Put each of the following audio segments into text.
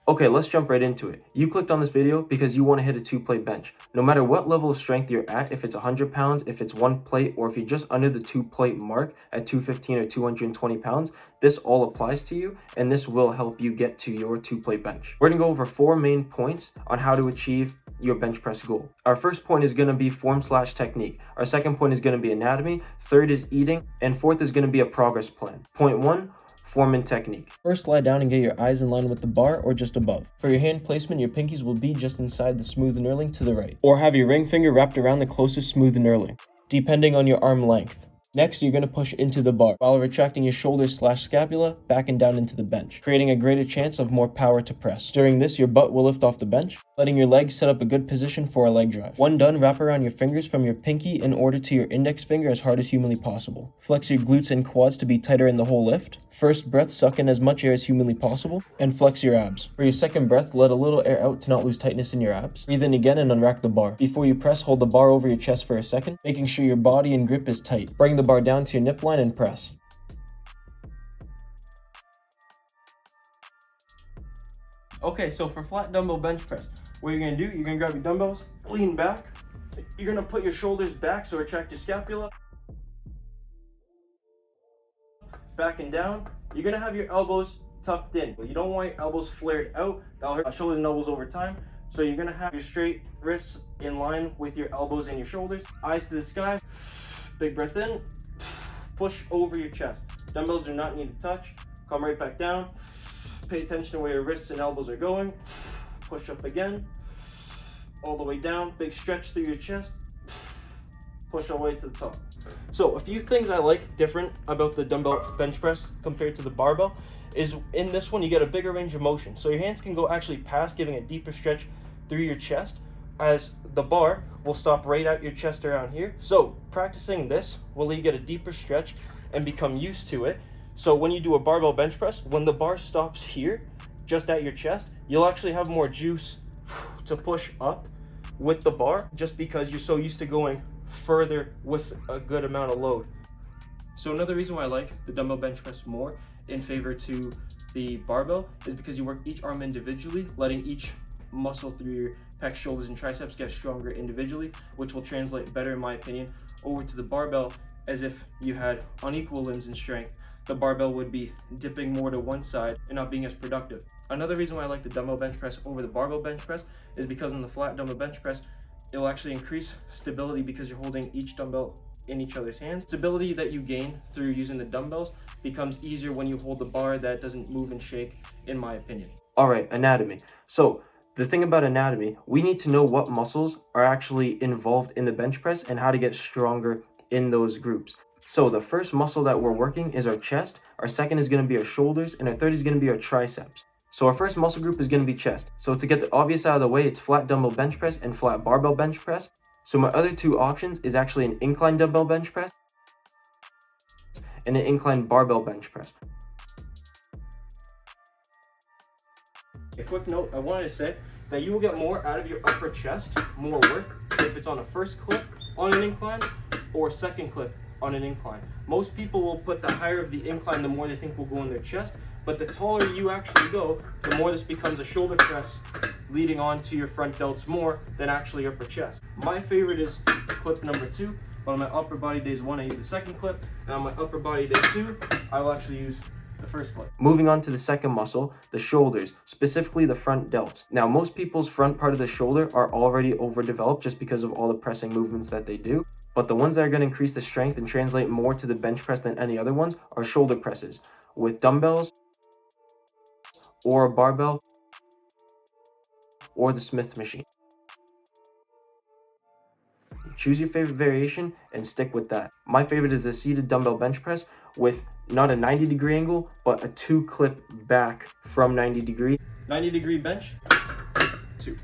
Okay, let's jump right into it. You clicked on this video because you want to hit a 2-plate bench. No matter what level of strength you're at, if it's 100 pounds, if it's 1 plate, or if you're just under the 2-plate mark at 215 or 220 pounds, this all applies to you, and this will help you get to your 2-plate bench. We're going to go over 4 main points on how to achieve your bench press goal. Our first point is going to be form/technique. Our second point is going to be anatomy. Third is eating. And fourth is going to be a progress plan. Point 1, form and technique. First, lie down and get your eyes in line with the bar or just above. For your hand placement, your pinkies will be just inside the smooth knurling to the right, or have your ring finger wrapped around the closest smooth knurling, depending on your arm length. Next, you're going to push into the bar while retracting your shoulders/scapula back and down into the bench, creating a greater chance of more power to press. During this, your butt will lift off the bench, letting your legs set up a good position for a leg drive. When done, wrap around your fingers from your pinky in order to your index finger as hard as humanly possible. Flex your glutes and quads to be tighter in the whole lift. First breath, suck in as much air as humanly possible, and flex your abs. For your second breath, let a little air out to not lose tightness in your abs. Breathe in again and unrack the bar. Before you press, hold the bar over your chest for a second, making sure your body and grip is tight. Bring the bar down to your nip line and press. Okay, so for flat dumbbell bench press, what you're gonna do, you're gonna grab your dumbbells, lean back, you're gonna put your shoulders back, so retract your scapula, back and down. You're gonna have your elbows tucked in, but you don't want your elbows flared out. That'll hurt shoulders and elbows over time. So you're gonna have your straight wrists in line with your elbows and your shoulders. Eyes to the sky, big breath in, push over your chest. Dumbbells do not need to touch. Come right back down. Pay attention to where your wrists and elbows are going. Push up again, all the way down. Big stretch through your chest. Push all the way to the top. So a few things I like different about the dumbbell bench press compared to the barbell is in this one you get a bigger range of motion. So your hands can go actually past, giving a deeper stretch through your chest, as the bar will stop right at your chest around here. So practicing this will let you get a deeper stretch and become used to it. So when you do a barbell bench press, when the bar stops here, just at your chest, you'll actually have more juice to push up with the bar, just because you're so used to going further with a good amount of load. So another reason why I like the dumbbell bench press more in favor to the barbell is because you work each arm individually, letting each muscle through your pecs, shoulders, and triceps get stronger individually, which will translate better, in my opinion, over to the barbell. As if you had unequal limbs and strength, the barbell would be dipping more to one side and not being as productive. Another reason why I like the dumbbell bench press over the barbell bench press is because in the flat dumbbell bench press, it'll actually increase stability because you're holding each dumbbell in each other's hands. Stability that you gain through using the dumbbells becomes easier when you hold the bar that doesn't move and shake, in my opinion. All right, anatomy. So the thing about anatomy, we need to know what muscles are actually involved in the bench press and how to get stronger in those groups. So the first muscle that we're working is our chest, our second is going to be our shoulders, and our third is going to be our triceps. So our first muscle group is going to be chest. So to get the obvious out of the way, it's flat dumbbell bench press and flat barbell bench press. So my other two options is actually an incline dumbbell bench press and an incline barbell bench press. A quick note, I wanted to say that you will get more out of your upper chest, more work, if it's on a first clip on an incline or second clip on an incline. Most people will put the higher of the incline, the more they think will go in their chest, but the taller you actually go, the more this becomes a shoulder press, leading on to your front delts more than actually upper chest. My favorite is clip number 2, but on my upper body days 1, I use the second clip, and on my upper body day 2, I will actually use the first clip. Moving on to the second muscle, the shoulders, specifically the front delts. Now, most people's front part of the shoulder are already overdeveloped just because of all the pressing movements that they do. But the ones that are going to increase the strength and translate more to the bench press than any other ones are shoulder presses with dumbbells or a barbell or the Smith machine. Choose your favorite variation and stick with that. My favorite is the seated dumbbell bench press with not a 90-degree angle, but a 2-clip back from 90-degree. 90-degree bench, 2.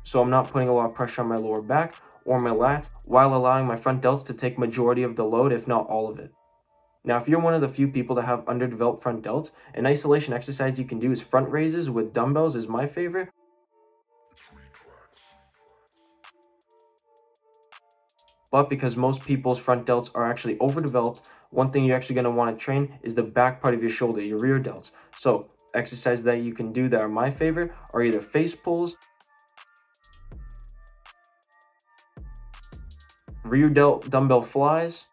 So I'm not putting a lot of pressure on my lower back or my lats while allowing my front delts to take majority of the load, if not all of it. Now, if you're one of the few people that have underdeveloped front delts, an isolation exercise you can do is front raises with dumbbells is my favorite. But because most people's front delts are actually overdeveloped, one thing you're actually going to want to train is the back part of your shoulder, your rear delts. So exercises that you can do that are my favorite are either face pulls, rear delt dumbbell flies,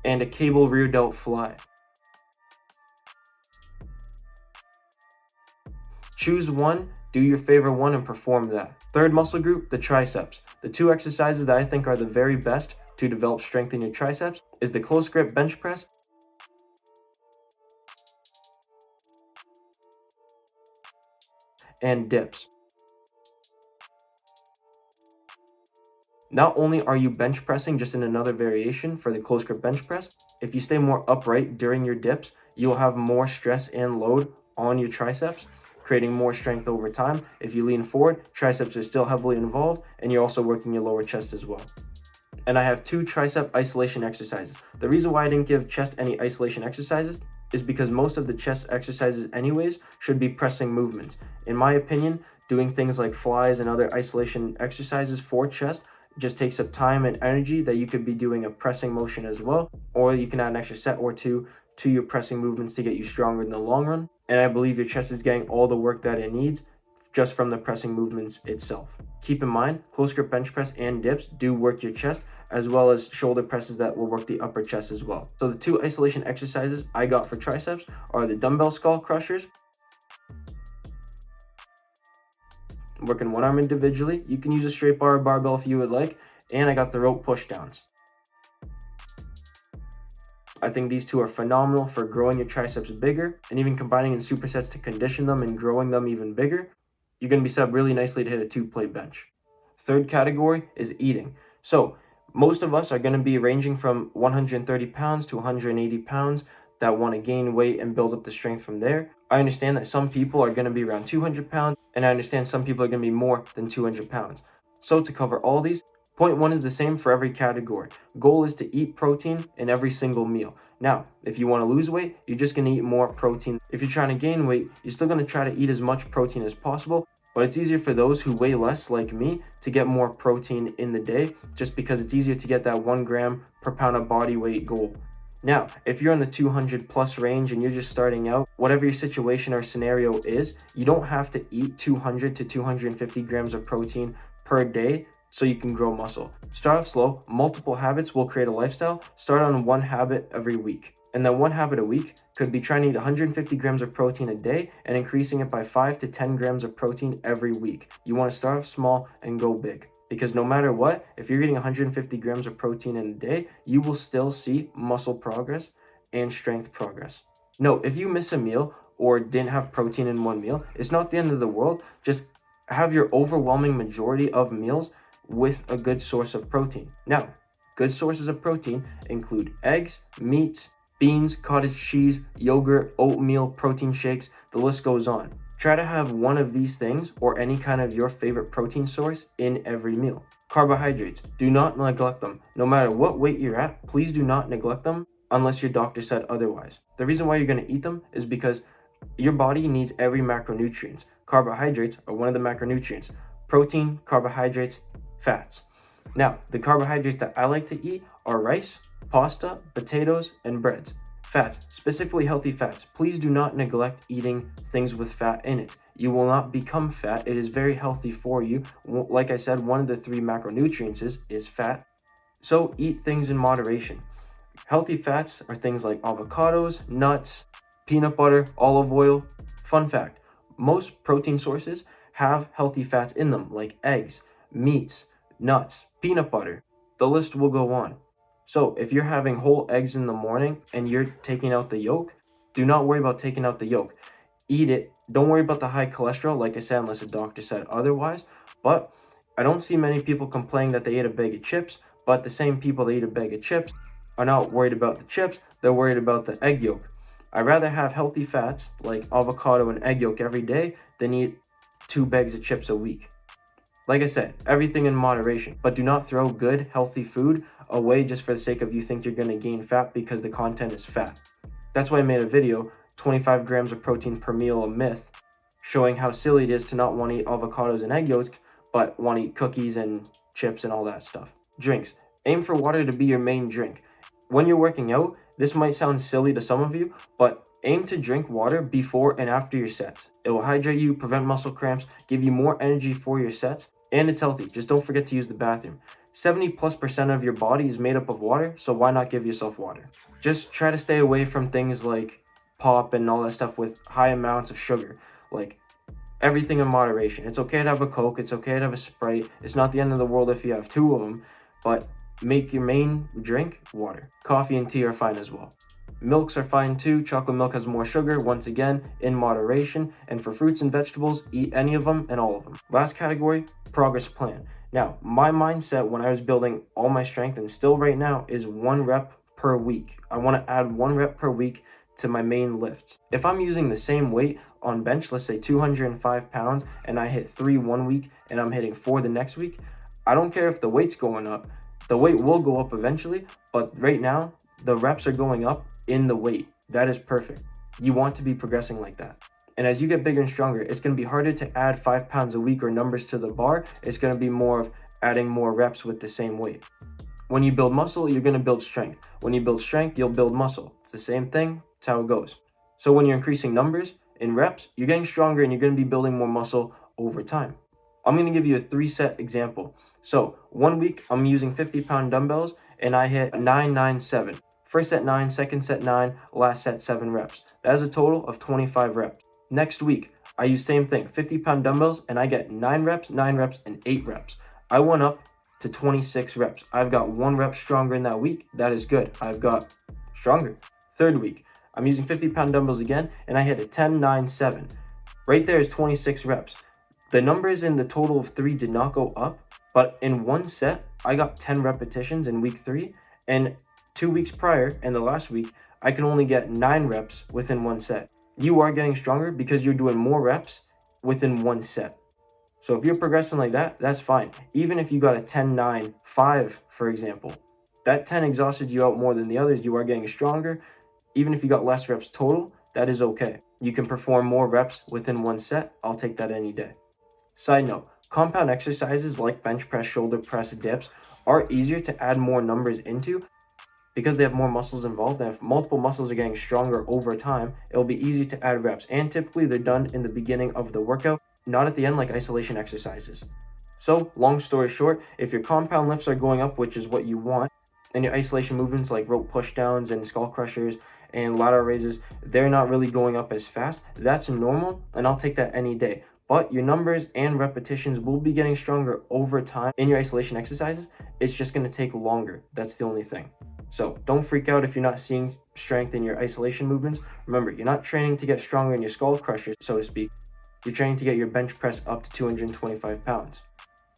and a cable rear delt fly. Choose one, do your favorite one, and perform that. Third muscle group, the triceps. The two exercises that I think are the very best to develop strength in your triceps is the close grip bench press and dips. Not only are you bench pressing just in another variation for the close grip bench press, if you stay more upright during your dips, you'll have more stress and load on your triceps, creating more strength over time. If you lean forward, triceps are still heavily involved, and you're also working your lower chest as well. And I have 2 tricep isolation exercises. The reason why I didn't give chest any isolation exercises is because most of the chest exercises anyways should be pressing movements. In my opinion, doing things like flies and other isolation exercises for chest just takes up time and energy that you could be doing a pressing motion as well, or you can add an extra set or two to your pressing movements to get you stronger in the long run. And I believe your chest is getting all the work that it needs just from the pressing movements itself. Keep in mind, close grip bench press and dips do work your chest, as well as shoulder presses that will work the upper chest as well. So the 2 isolation exercises I got for triceps are the dumbbell skull crushers, working one arm individually. You can use a straight bar or barbell if you would like, and I got the rope push downs. I think these 2 are phenomenal for growing your triceps bigger, and even combining in supersets to condition them and growing them even bigger. You're going to be set up really nicely to hit a 2-plate bench. Third category is eating. So most of us are going to be ranging from 130 pounds to 180 pounds that want to gain weight and build up the strength from there. I understand that some people are going to be around 200 pounds, and I understand some people are going to be more than 200 pounds. So to cover all these, point 1 is the same for every category. Goal is to eat protein in every single meal. Now, if you want to lose weight, you're just going to eat more protein. If you're trying to gain weight, you're still going to try to eat as much protein as possible, but it's easier for those who weigh less like me to get more protein in the day, just because it's easier to get that 1 gram per pound of body weight goal. Now, if you're in the 200 plus range and you're just starting out, whatever your situation or scenario is, you don't have to eat 200 to 250 grams of protein per day so you can grow muscle. Start off slow. Multiple habits will create a lifestyle. Start on 1 habit every week. And then 1 habit a week could be trying to eat 150 grams of protein a day and increasing it by 5 to 10 grams of protein every week. You want to start off small and go big. Because no matter what, if you're eating 150 grams of protein in a day, you will still see muscle progress and strength progress. No, if you miss a meal or didn't have protein in 1 meal, it's not the end of the world. Just have your overwhelming majority of meals with a good source of protein. Now, good sources of protein include eggs, meats, beans, cottage cheese, yogurt, oatmeal, protein shakes, the list goes on. Try to have one of these things or any kind of your favorite protein source in every meal. Carbohydrates, do not neglect them. No matter what weight you're at, please do not neglect them unless your doctor said otherwise. The reason why you're going to eat them is because your body needs every macronutrients. Carbohydrates are one of the macronutrients. Protein, carbohydrates, fats. Now, the carbohydrates that I like to eat are rice, pasta, potatoes, and breads. Fats, specifically healthy fats. Please do not neglect eating things with fat in it. You will not become fat. It is very healthy for you. Like I said, one of the 3 macronutrients is fat. So eat things in moderation. Healthy fats are things like avocados, nuts, peanut butter, olive oil. Fun fact, most protein sources have healthy fats in them, like eggs, meats, nuts, peanut butter. The list will go on. So if you're having whole eggs in the morning and you're taking out the yolk, do not worry about taking out the yolk. Eat it. Don't worry about the high cholesterol, like I said, unless a doctor said otherwise. But I don't see many people complaining that they ate a bag of chips, but the same people that eat a bag of chips are not worried about the chips, they're worried about the egg yolk. I'd rather have healthy fats like avocado and egg yolk every day than eat 2 bags of chips a week. Like I said, everything in moderation, but do not throw good, healthy food away just for the sake of you think you're going to gain fat because the content is fat. That's why I made a video, 25 grams of protein per meal a myth, showing how silly it is to not want to eat avocados and egg yolks, but want to eat cookies and chips and all that stuff. Drinks. Aim for water to be your main drink. When you're working out, This might sound silly to some of you, but aim to drink water before and after your sets. It will hydrate you, prevent muscle cramps, give you more energy for your sets, and it's healthy. Just don't forget to use the bathroom. 70+% of your body is made up of water, so why not give yourself water? Just try to stay away from things like pop and all that stuff with high amounts of sugar. Like, everything in moderation. It's okay to have a Coke, it's okay to have a Sprite. It's not the end of the world if you have 2 of them, but make your main drink water. Coffee and tea are fine as well. Milks are fine too. Chocolate milk has more sugar, once again, in moderation. And for fruits and vegetables, eat any of them and all of them. Last category, progress plan. Now, my mindset when I was building all my strength, and still right now, is 1 rep per week. I want to add 1 rep per week to my main lifts. If I'm using the same weight on bench, let's say 205 pounds, and I hit 3 one week and I'm hitting 4 the next week, I don't care if the weight's going up. The weight will go up eventually, but right now, the reps are going up in the weight. That is perfect. You want to be progressing like that. And as you get bigger and stronger, it's going to be harder to add 5 pounds a week or numbers to the bar. It's going to be more of adding more reps with the same weight. When you build muscle, you're going to build strength. When you build strength, you'll build muscle. It's the same thing. It's how it goes. So when you're increasing numbers in reps, you're getting stronger and you're going to be building more muscle over time. I'm going to give you a 3-set example. So 1 week, I'm using 50-pound dumbbells and I hit 9-9-7. First set 9, second set 9, last set 7 reps. That is a total of 25 reps. Next week, I use same thing, 50-pound dumbbells, and I get 9 reps, 9 reps, and 8 reps. I went up to 26 reps. I've got 1 rep stronger in that week. That is good. I've got stronger. Third week, I'm using 50-pound dumbbells again, and I hit a 10-9-7. Right there is 26 reps. The numbers in the total of 3 did not go up, but in 1 set, I got 10 repetitions in week 3, and 2 weeks prior, and the last week, I can only get 9 reps within 1 set. You are getting stronger because you're doing more reps within 1 set. So if you're progressing like that, that's fine. Even if you got a 10-9-5, for example, that 10 exhausted you out more than the others, you are getting stronger. Even if you got less reps total, that is okay. You can perform more reps within 1 set. I'll take that any day. Side note, compound exercises like bench press, shoulder press, dips are easier to add more numbers into because they have more muscles involved. And if multiple muscles are getting stronger over time, it'll be easy to add reps. And typically they're done in the beginning of the workout, not at the end like isolation exercises. So long story short, if your compound lifts are going up, which is what you want, and your isolation movements like rope pushdowns and skull crushers and lateral raises, they're not really going up as fast, that's normal, and I'll take that any day. But your numbers and repetitions will be getting stronger over time in your isolation exercises. It's just going to take longer. That's the only thing. So don't freak out if you're not seeing strength in your isolation movements. Remember, you're not training to get stronger in your skull crusher, so to speak. You're training to get your bench press up to 225 pounds.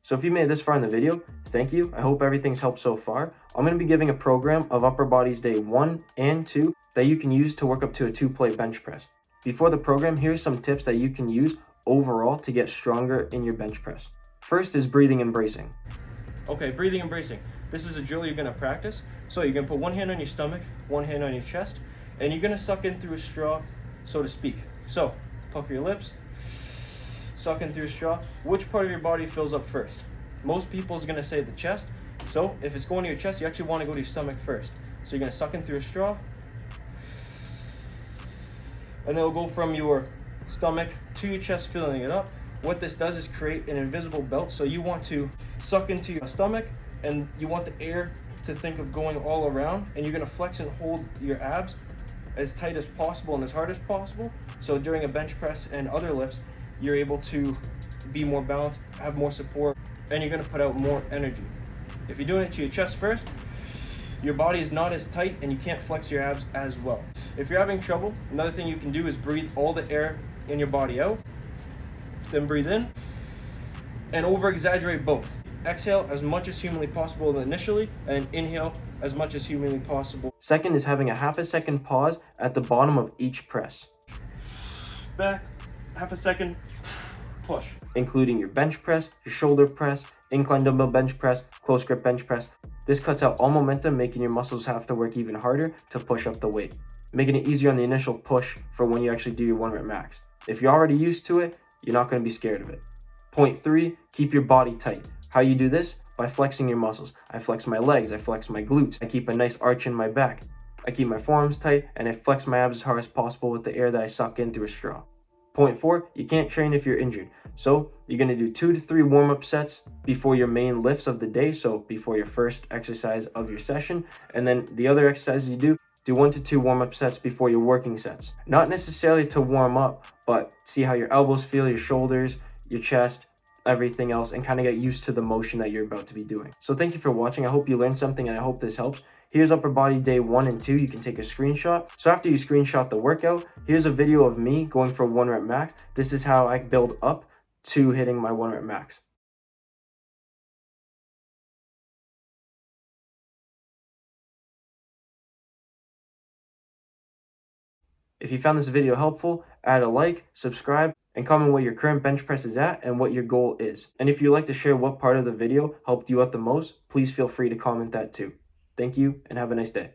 So if you made it this far in the video, thank you. I hope everything's helped so far. I'm going to be giving a program of upper bodies day 1 and 2 that you can use to work up to a 2-plate bench press. Before the program, here's some tips that you can use overall to get stronger in your bench press. First is breathing and bracing. Okay, breathing and bracing. This is a drill you're going to practice. So you're going to put 1 hand on your stomach, 1 hand on your chest, and you're going to suck in through a straw, so to speak. So pucker your lips, suck in through a straw. Which part of your body fills up first? Most people is going to say the chest. So if it's going to your chest, you actually want to go to your stomach first. So you're going to suck in through a straw, and then it'll go from your stomach to your chest, filling it up. What this does is create an invisible belt. So you want to suck into your stomach, and you want the air to think of going all around, and you're going to flex and hold your abs as tight as possible and as hard as possible. So during a bench press and other lifts, you're able to be more balanced, have more support, and you're going to put out more energy. If you're doing it to your chest first, your body is not as tight and you can't flex your abs as well. If you're having trouble, another thing you can do is breathe all the air in your body out, then breathe in, and over exaggerate both. Exhale as much as humanly possible initially, and inhale as much as humanly possible. Second is having a half a second pause at the bottom of each press. Back, half a second, push. Including your bench press, your shoulder press, incline dumbbell bench press, close grip bench press. This cuts out all momentum, making your muscles have to work even harder to push up the weight, making it easier on the initial push for when you actually do your 1 rep max. If you're already used to it, you're not going to be scared of it. Point 3, keep your body tight. How you do this? By flexing your muscles. I flex my legs, I flex my glutes, I keep a nice arch in my back. I keep my forearms tight, and I flex my abs as hard as possible with the air that I suck in through a straw. Point 4, you can't train if you're injured. So you're going to do 2 to 3 warm-up sets before your main lifts of the day, so before your first exercise of your session. And then the other exercises you do 1 to 2 warm-up sets before your working sets. Not necessarily to warm up, but see how your elbows feel, your shoulders, your chest, everything else, and kind of get used to the motion that you're about to be doing. So thank you for watching. I hope you learned something, and I hope this helps. Here's upper body day 1 and 2. You can take a screenshot. So after you screenshot the workout, here's a video of me going for 1 rep max. This is how I build up to hitting my 1 rep max. If you found this video helpful, add a like, subscribe, and comment what your current bench press is at and what your goal is. And if you'd like to share what part of the video helped you out the most, please feel free to comment that too. Thank you, and have a nice day.